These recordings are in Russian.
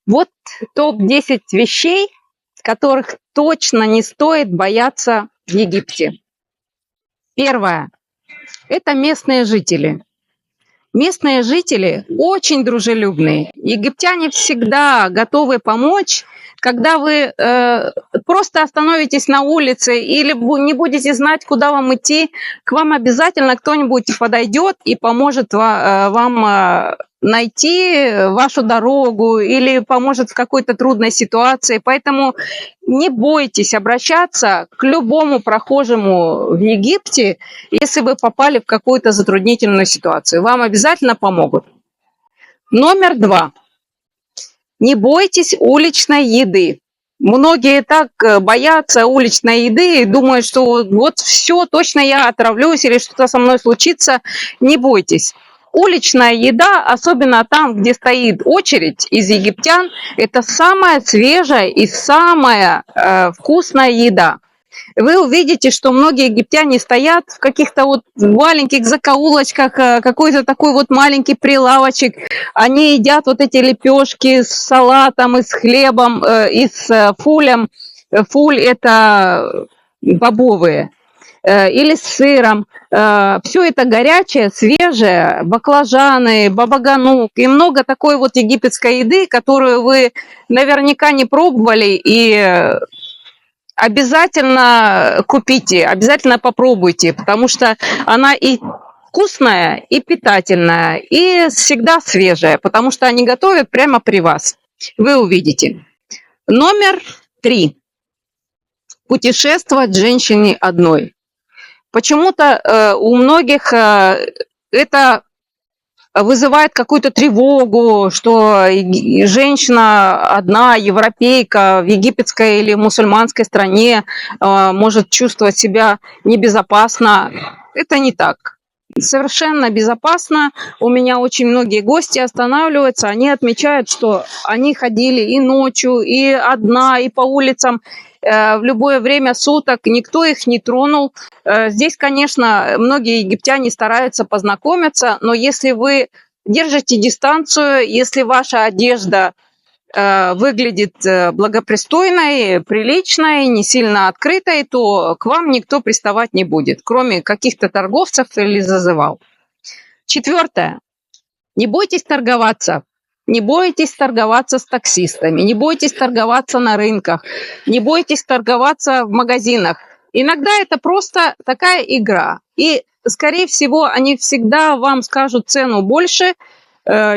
Вот топ-10 вещей, которых точно не стоит бояться в Египте. Первое. Это местные жители. Местные жители очень дружелюбные. Египтяне всегда готовы помочь. Когда вы просто остановитесь на улице или не будете знать, куда вам идти, к вам обязательно кто-нибудь подойдет и поможет вам найти вашу дорогу или поможет в какой-то трудной ситуации. Поэтому не бойтесь обращаться к любому прохожему в Египте, если вы попали в какую-то затруднительную ситуацию. Вам обязательно помогут. Номер 2. Не бойтесь уличной еды. Многие так боятся уличной еды и думают, что вот все, точно я отравлюсь или что-то со мной случится. Не бойтесь. Уличная еда, особенно там, где стоит очередь из египтян, это самая свежая и самая вкусная еда. Вы увидите, что многие египтяне стоят в каких-то вот маленьких закоулочках, какой-то такой вот маленький прилавочек. Они едят вот эти лепешки с салатом и с хлебом, и с фулем. Фуль – это бобовые. Или с сыром. Все это горячее, свежее, баклажаны, бабаганук и много такой вот египетской еды, которую вы наверняка не пробовали, и обязательно купите, обязательно попробуйте, потому что она и вкусная, и питательная, и всегда свежая, потому что они готовят прямо при вас. Вы увидите. Номер 3. Путешествовать женщине одной. Почему-то у многих это вызывает какую-то тревогу, что женщина одна, европейка, в египетской или мусульманской стране может чувствовать себя небезопасно. Это не так. Совершенно безопасно. У меня очень многие гости останавливаются, они отмечают, что они ходили и ночью, и одна, и по улицам в любое время суток, никто их не тронул. Здесь, конечно, многие египтяне стараются познакомиться, но если вы держите дистанцию, если ваша одежда выглядит благопристойной, приличной, не сильно открытой, то к вам никто приставать не будет, кроме каких-то торговцев или зазывал. 4. Не бойтесь торговаться. Не бойтесь торговаться с таксистами, не бойтесь торговаться на рынках, не бойтесь торговаться в магазинах. Иногда это просто такая игра. И, скорее всего, они всегда вам скажут цену больше,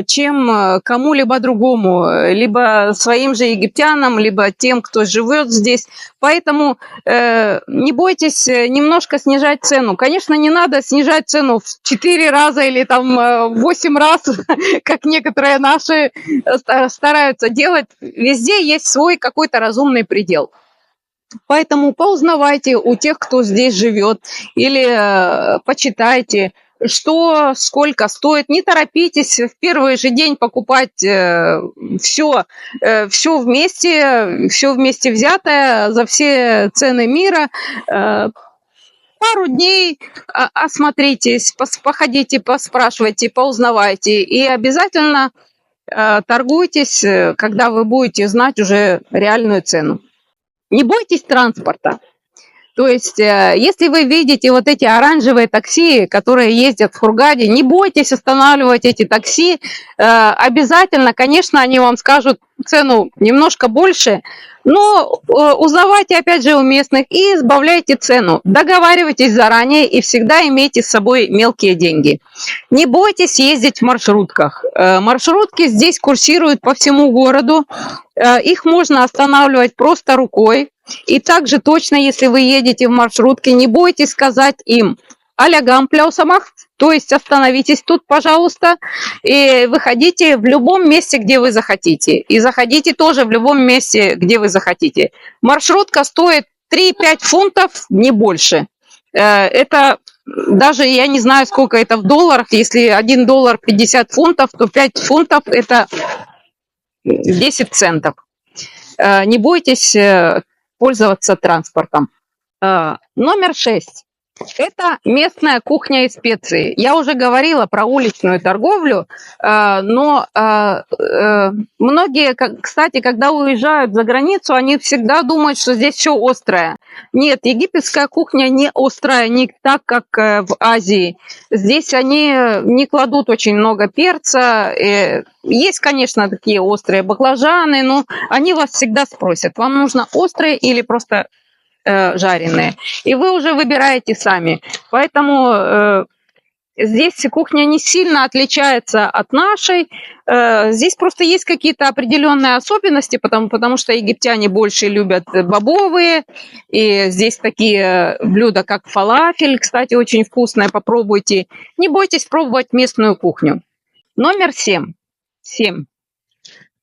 чем кому-либо другому, либо своим же египтянам, либо тем, кто живет здесь. Поэтому не бойтесь немножко снижать цену. Конечно, не надо снижать цену в 4 раза или там в 8 раз, как некоторые наши стараются делать. Везде есть свой какой-то разумный предел. Поэтому поузнавайте у тех, кто здесь живет, или почитайте, что, сколько стоит. Не торопитесь в первый же день покупать все вместе взятое за все цены мира. Пару дней осмотритесь, походите, поспрашивайте, поузнавайте и обязательно торгуйтесь, когда вы будете знать уже реальную цену. Не бойтесь транспорта. То есть, если вы видите вот эти оранжевые такси, которые ездят в Хургаде, не бойтесь останавливать эти такси. Обязательно, конечно, они вам скажут цену немножко больше, но узнавайте, опять же, у местных и избавляйте цену. Договаривайтесь заранее и всегда имейте с собой мелкие деньги. Не бойтесь ездить в маршрутках. Маршрутки здесь курсируют по всему городу. Их можно останавливать просто рукой. И также точно, если вы едете в маршрутке, не бойтесь сказать им «Алягам пляусамах», то есть остановитесь тут, пожалуйста, и выходите в любом месте, где вы захотите. И заходите тоже в любом месте, где вы захотите. Маршрутка стоит 3-5 фунтов, не больше. Это даже, я не знаю, сколько это в долларах. Если $1 50 фунтов, то 5 фунтов – это 10 центов. Не бойтесь пользоваться транспортом. Номер 6. Это местная кухня и специи. Я уже говорила про уличную торговлю, но многие, кстати, когда уезжают за границу, они всегда думают, что здесь все острое. Нет, египетская кухня не острая, не так, как в Азии. Здесь они не кладут очень много перца. Есть, конечно, такие острые баклажаны, но они вас всегда спросят, вам нужно острые или просто жареные. И вы уже выбираете сами. Поэтому здесь кухня не сильно отличается от нашей. Здесь просто есть какие-то определенные особенности, потому что египтяне больше любят бобовые. И здесь такие блюда, как фалафель, кстати, очень вкусное, попробуйте. Не бойтесь пробовать местную кухню. Номер 7.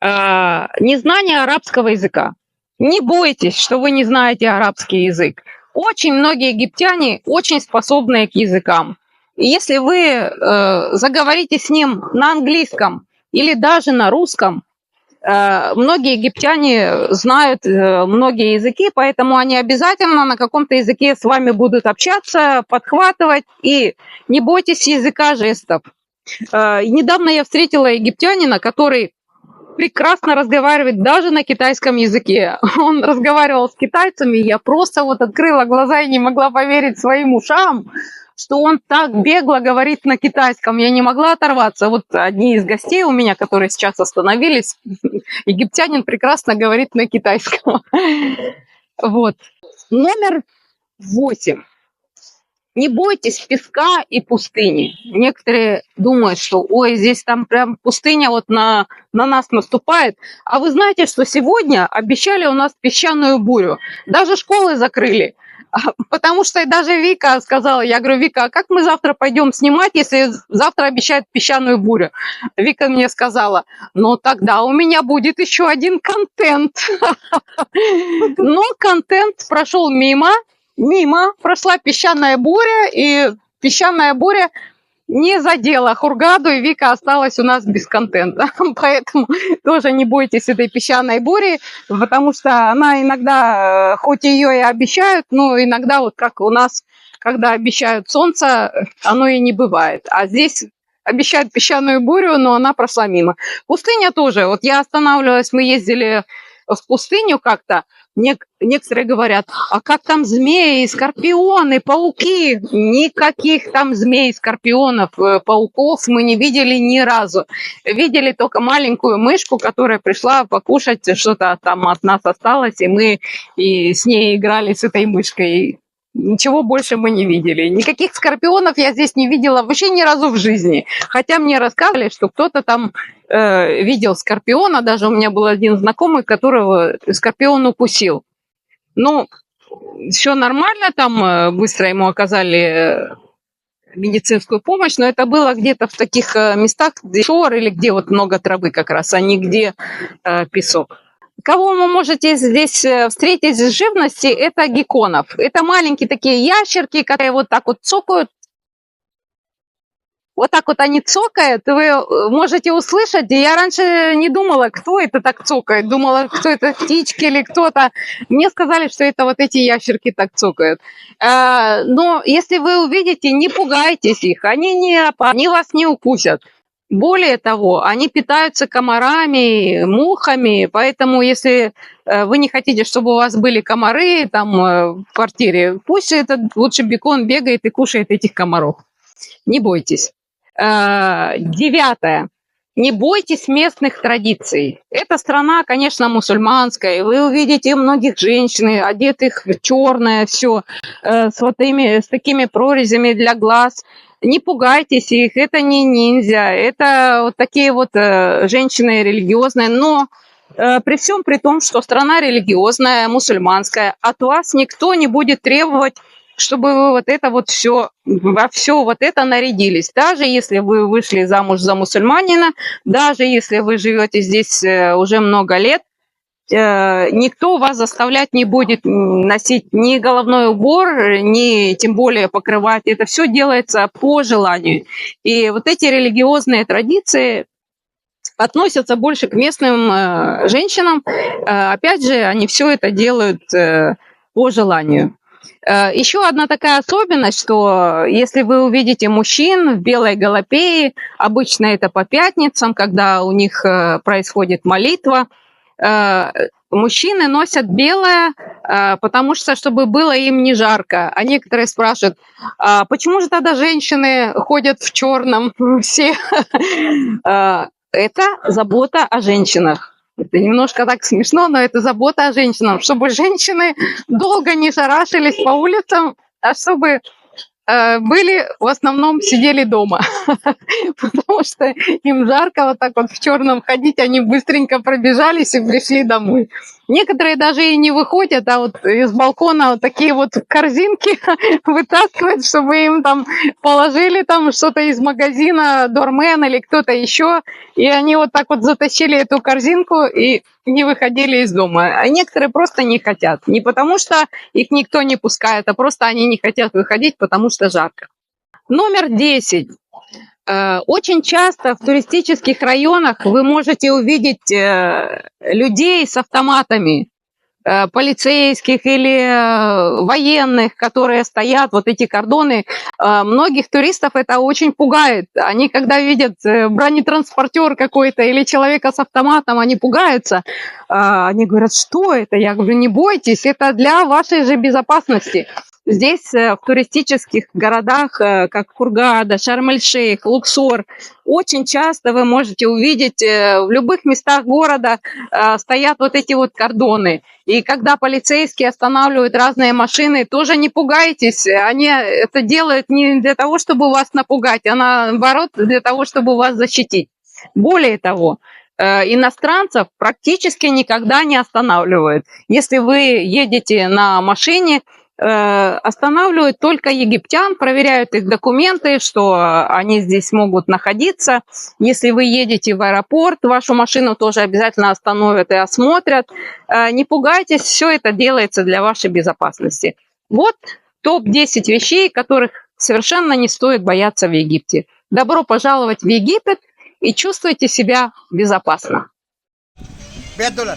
Незнание арабского языка. Не бойтесь, что вы не знаете арабский язык. Очень многие египтяне очень способны к языкам. И если вы заговорите с ним на английском или даже на русском, многие египтяне знают многие языки, поэтому они обязательно на каком-то языке с вами будут общаться, подхватывать. И не бойтесь языка жестов. Недавно я встретила египтянина, который прекрасно разговаривает даже на китайском языке. Он разговаривал с китайцами, я просто вот открыла глаза и не могла поверить своим ушам, что он так бегло говорит на китайском. Я не могла оторваться. Вот одни из гостей у меня, которые сейчас остановились, египтянин прекрасно говорит на китайском. Вот. Номер 8. Не бойтесь песка и пустыни. Некоторые думают, что ой, здесь там прям пустыня вот на нас наступает. А вы знаете, что сегодня обещали у нас песчаную бурю. Даже школы закрыли. Потому что даже Вика сказала, я говорю, Вика, а как мы завтра пойдем снимать, если завтра обещают песчаную бурю? Вика мне сказала, ну тогда у меня будет еще один контент. Но контент прошел мимо. Прошла песчаная буря, и песчаная буря не задела Хургаду, и Вика осталась у нас без контента. Поэтому тоже не бойтесь этой песчаной бури, потому что она иногда, хоть ее и обещают, но иногда вот как у нас, когда обещают солнце, оно и не бывает. А здесь обещают песчаную бурю, но она прошла мимо. Пустыня тоже. Вот я останавливалась, мы ездили в пустыню как-то, некоторые говорят, а как там змеи, скорпионы, пауки? Никаких там змей, скорпионов, пауков мы не видели ни разу. Видели только маленькую мышку, которая пришла покушать, что-то там от нас осталось, и мы с ней играли, с этой мышкой. Ничего больше мы не видели. Никаких скорпионов я здесь не видела вообще ни разу в жизни. Хотя мне рассказывали, что кто-то там видел скорпиона. Даже у меня был один знакомый, которого скорпион укусил. Ну, все нормально, там быстро ему оказали медицинскую помощь, но это было где-то в таких местах, где шор или где вот много травы как раз, а не где песок. Кого вы можете здесь встретить из живности, это гекконов. Это маленькие такие ящерки, которые вот так вот цокают. Вот так вот они цокают, вы можете услышать. Я раньше не думала, кто это так цокает. Думала, кто это, птички или кто-то. Мне сказали, что это вот эти ящерки так цокают. Но если вы увидите, не пугайтесь их. Они вас не укусят. Более того, они питаются комарами, мухами, поэтому если вы не хотите, чтобы у вас были комары там в квартире, пусть этот лучше бекон бегает и кушает этих комаров. Не бойтесь. 9. Не бойтесь местных традиций. Эта страна, конечно, мусульманская. Вы увидите многих женщин, одетых в черное, все, с такими прорезями для глаз. Не пугайтесь их, это не ниндзя, это вот такие вот женщины религиозные, но при всем при том, что страна религиозная, мусульманская, от вас никто не будет требовать, чтобы вы вот это вот все, во все вот это нарядились. Даже если вы вышли замуж за мусульманина, даже если вы живете здесь уже много лет, никто вас заставлять не будет носить ни головной убор, ни тем более покрывать. Это все делается по желанию. И вот эти религиозные традиции относятся больше к местным женщинам. Опять же, они все это делают по желанию. Еще одна такая особенность, что если вы увидите мужчин в белой галапее, обычно это по пятницам, когда у них происходит молитва, мужчины носят белое, потому что, чтобы было им не жарко. А некоторые спрашивают, почему же тогда женщины ходят в черном все? Это забота о женщинах. Это немножко так смешно, но это забота о женщинах, чтобы женщины долго не шарашились по улицам, а чтобы были, в основном сидели дома, потому что им жарко вот так вот в черном ходить, они быстренько пробежались и пришли домой. Некоторые даже и не выходят, а вот из балкона вот такие вот корзинки вытаскивают, чтобы им там положили там что-то из магазина, Дормен или кто-то еще, и они вот так вот затащили эту корзинку и не выходили из дома. А некоторые просто не хотят. Не потому что их никто не пускает, а просто они не хотят выходить, потому что жарко. Номер 10. Очень часто в туристических районах вы можете увидеть людей с автоматами, полицейских или военных, которые стоят, вот эти кордоны. Многих туристов это очень пугает. Они, когда видят бронетранспортер какой-то или человека с автоматом, они пугаются. Они говорят, что это? Я говорю, не бойтесь, это для вашей же безопасности. Здесь, в туристических городах, как Хургада, Шарм-эль-Шейх, Луксор, очень часто вы можете увидеть, в любых местах города стоят вот эти вот кордоны. И когда полицейские останавливают разные машины, тоже не пугайтесь. Они это делают не для того, чтобы вас напугать, а наоборот, для того, чтобы вас защитить. Более того, иностранцев практически никогда не останавливают. Если вы едете на машине, останавливают только египтян, проверяют их документы, что они здесь могут находиться. Если вы едете в аэропорт, вашу машину тоже обязательно остановят и осмотрят. Не пугайтесь, все это делается для вашей безопасности. Вот топ-10 вещей, которых совершенно не стоит бояться в Египте. Добро пожаловать в Египет и чувствуйте себя безопасно. $5.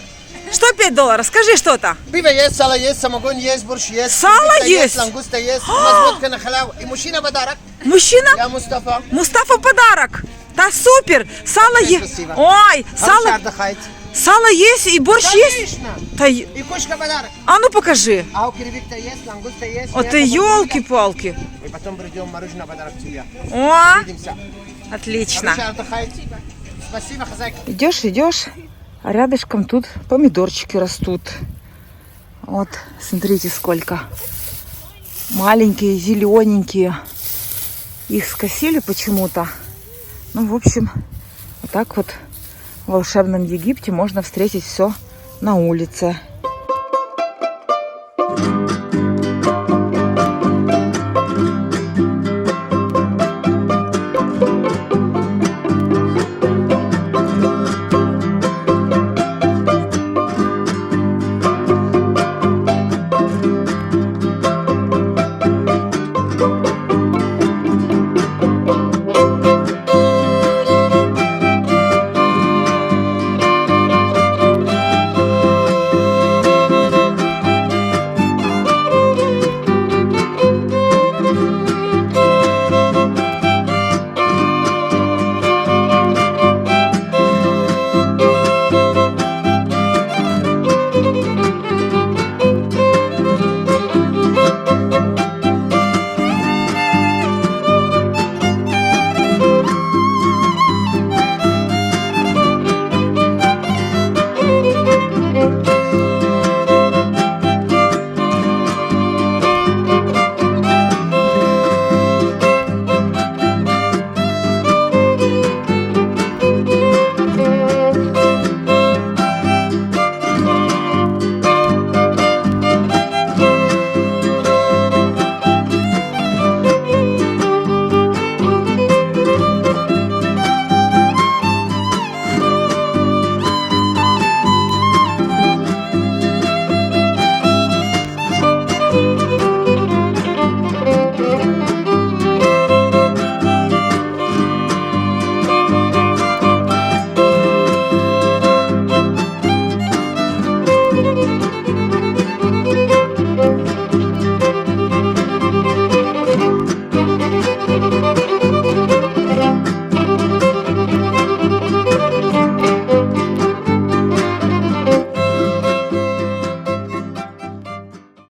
Что $5? Скажи что-то. Пиво есть, сало есть, самогон есть, борщ есть. Сало есть? Лангуста есть, мазводка на халяву. И мужчина подарок. Мужчина? Я Мустафа. Мустафа подарок. Да супер. Сало есть. Спасибо. Ой, Хорошо сало. отдыхайте. Сало есть и борщ есть? Конечно. Да, И кошка подарок. а ну покажи. А у киревик-то есть, лангуста есть. О, ты елки-палки. И потом придем мороженое подарок тебе. О, Увидимся. отлично. Хорошо отдыхайте. Спасибо, хозяйка. Идешь, а рядышком тут помидорчики растут. Вот, смотрите, сколько. Маленькие, зелененькие. Их скосили почему-то. Ну, в общем, вот так вот в волшебном Египте можно встретить все на улице.